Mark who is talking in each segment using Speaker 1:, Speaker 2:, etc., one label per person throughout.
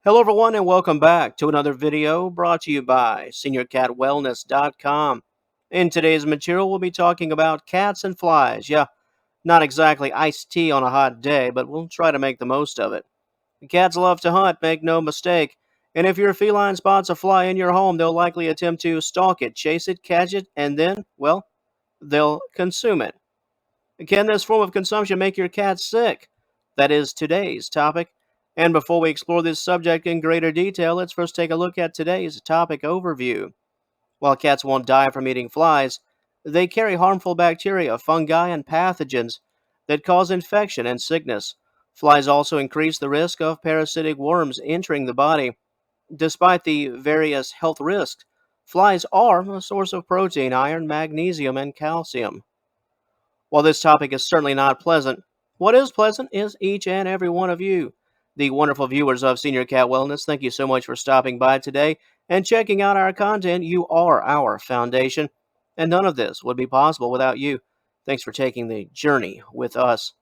Speaker 1: Hello, everyone, and welcome back to another video brought to you by SeniorCatWellness.com. In today's material, we'll be talking about cats and flies. Yeah, not exactly iced tea on a hot day, but we'll try to make the most of it. Cats love to hunt, make no mistake. And if your feline spots a fly in your home, they'll likely attempt to stalk it, chase it, catch it, and then, well, they'll consume it. Can this form of consumption make your cat sick? That is today's topic. And before we explore this subject in greater detail, let's first take a look at today's topic overview. While cats won't die from eating flies, they carry harmful bacteria, fungi, and pathogens that cause infection and sickness. Flies also increase the risk of parasitic worms entering the body. Despite the various health risks, flies are a source of protein, iron, magnesium, and calcium. While this topic is certainly not pleasant, what is pleasant is each and every one of you. The wonderful viewers of Senior Cat Wellness, thank you so much for stopping by today and checking out our content. You are our foundation, and none of this would be possible without you. Thanks for taking the journey with us.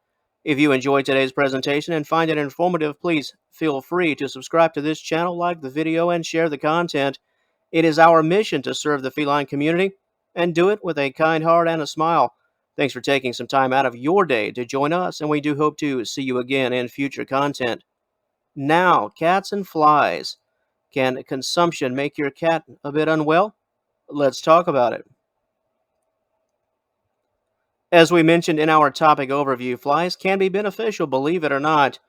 Speaker 1: If you enjoyed today's presentation and find it informative, please feel free to subscribe to this channel, like the video, and share the content. It is our mission to serve the feline community and do it with a kind heart and a smile. Thanks for taking some time out of your day to join us, and we do hope to see you again in future content. Now, cats and flies. Can consumption make your cat a bit unwell? Let's talk about it. As we mentioned in our topic overview, flies can be beneficial, believe it or not.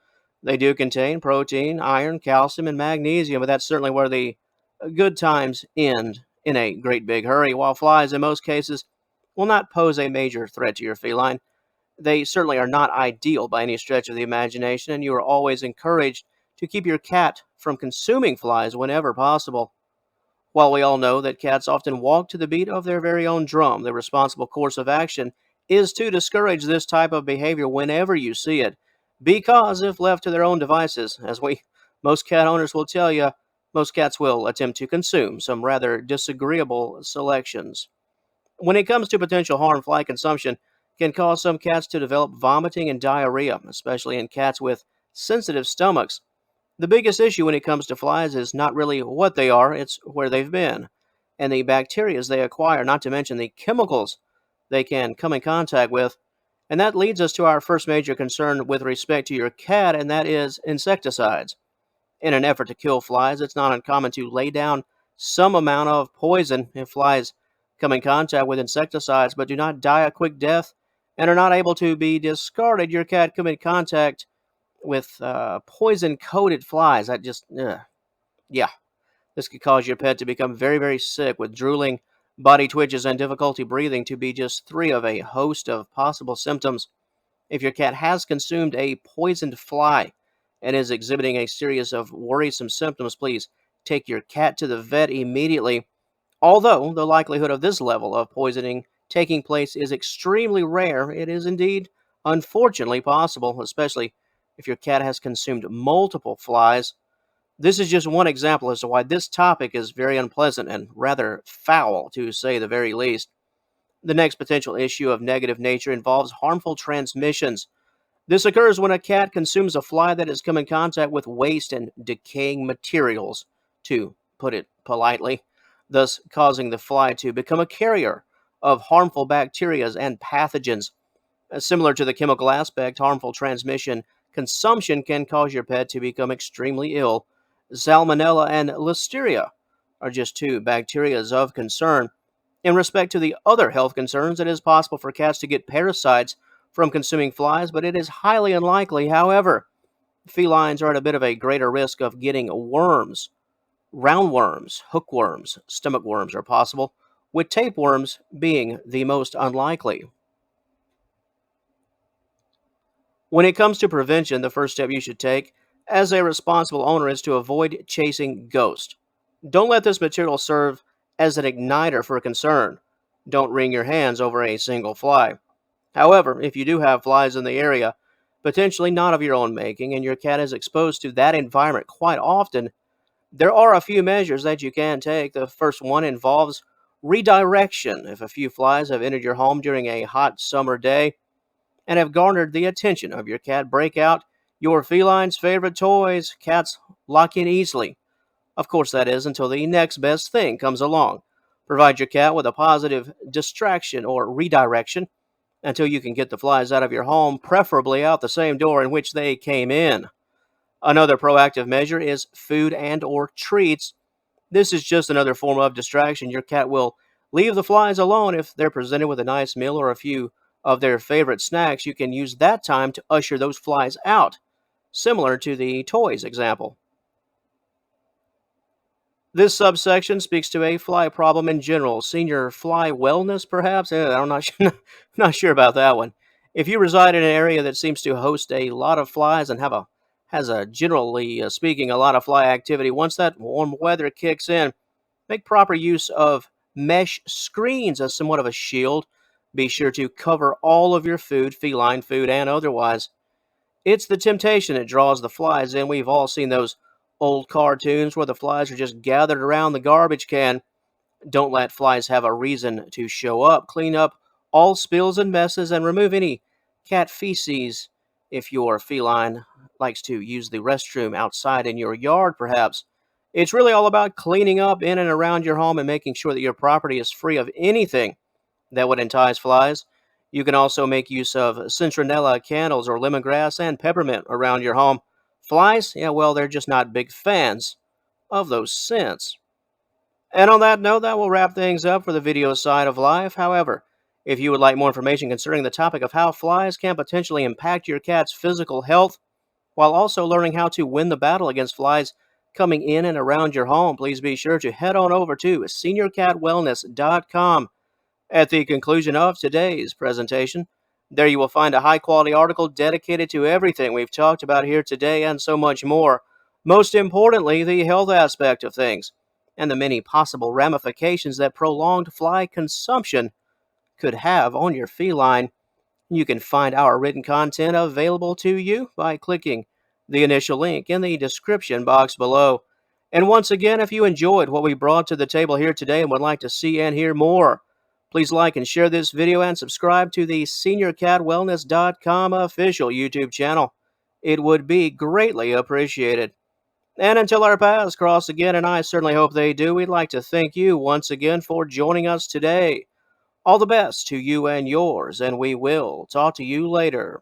Speaker 1: They do contain protein, iron, calcium, and magnesium, but that's certainly where the good times end in a great big hurry, while flies, in most cases, will not pose a major threat to your feline. They certainly are not ideal by any stretch of the imagination, and you are always encouraged to keep your cat from consuming flies whenever possible. While we all know that cats often walk to the beat of their very own drum, the responsible course of action is to discourage this type of behavior whenever you see it. Because if left to their own devices, most cat owners will tell you, most cats will attempt to consume some rather disagreeable selections. When it comes to potential harm, fly consumption can cause some cats to develop vomiting and diarrhea, especially in cats with sensitive stomachs. The biggest issue when it comes to flies is not really what they are, it's where they've been, and the bacteria they acquire, not to mention the chemicals they can come in contact with. And that leads us to our first major concern with respect to your cat, and that is insecticides. In an effort to kill flies, it's not uncommon to lay down some amount of poison if flies come in contact with insecticides but do not die a quick death and are not able to be discarded. Your cat come in contact with poison coated flies. Yeah, this could cause your pet to become very, very sick with drooling, body twitches, and difficulty breathing, to be just three of a host of possible symptoms. If your cat has consumed a poisoned fly and is exhibiting a series of worrisome symptoms, please take your cat to the vet immediately. Although the likelihood of this level of poisoning taking place is extremely rare, it is indeed unfortunately possible, especially if your cat has consumed multiple flies. This is just one example as to why this topic is very unpleasant and rather foul, to say the very least. The next potential issue of negative nature involves harmful transmissions. This occurs when a cat consumes a fly that has come in contact with waste and decaying materials, to put it politely, thus causing the fly to become a carrier of harmful bacteria and pathogens. Similar to the chemical aspect, harmful transmission consumption can cause your pet to become extremely ill. Salmonella and Listeria are just two bacteria of concern. In respect to the other health concerns, it is possible for cats to get parasites from consuming flies, but it is highly unlikely. However, felines are at a bit of a greater risk of getting worms. Roundworms, hookworms, stomach worms are possible, with tapeworms being the most unlikely. When it comes to prevention, the first step you should take as a responsible owner is to avoid chasing ghosts. Don't let this material serve as an igniter for concern. Don't wring your hands over a single fly. However, if you do have flies in the area, potentially not of your own making, and your cat is exposed to that environment quite often, there are a few measures that you can take. The first one involves redirection. If a few flies have entered your home during a hot summer day and have garnered the attention of your cat, break out your feline's favorite toys. Cats lock in easily. Of course, that is until the next best thing comes along. Provide your cat with a positive distraction or redirection until you can get the flies out of your home, preferably out the same door in which they came in. Another proactive measure is food and or treats. This is just another form of distraction. Your cat will leave the flies alone if they're presented with a nice meal or a few of their favorite snacks. You can use that time to usher those flies out, similar to the toys example. This subsection speaks to a fly problem in general. Senior fly wellness, perhaps? I'm not, not sure about that one. If you reside in an area that seems to host a lot of flies and has a generally speaking a lot of fly activity, once that warm weather kicks in, make proper use of mesh screens as somewhat of a shield. Be sure to cover all of your food, feline food and otherwise. It's the temptation that draws the flies in. We've all seen those old cartoons where the flies are just gathered around the garbage can. Don't let flies have a reason to show up. Clean up all spills and messes and remove any cat feces if your feline likes to use the restroom outside in your yard, perhaps. It's really all about cleaning up in and around your home and making sure that your property is free of anything that would entice flies. You can also make use of citronella candles or lemongrass and peppermint around your home. Flies, yeah, well, they're just not big fans of those scents. And on that note, that will wrap things up for the video side of life. However, if you would like more information concerning the topic of how flies can potentially impact your cat's physical health, while also learning how to win the battle against flies coming in and around your home, please be sure to head on over to seniorcatwellness.com. At the conclusion of today's presentation, there you will find a high-quality article dedicated to everything we've talked about here today and so much more. Most importantly, the health aspect of things and the many possible ramifications that prolonged fly consumption could have on your feline. You can find our written content available to you by clicking the initial link in the description box below. And once again, if you enjoyed what we brought to the table here today and would like to see and hear more, please like and share this video and subscribe to the SeniorCatWellness.com official YouTube channel. It would be greatly appreciated. And until our paths cross again, and I certainly hope they do, we'd like to thank you once again for joining us today. All the best to you and yours, and we will talk to you later.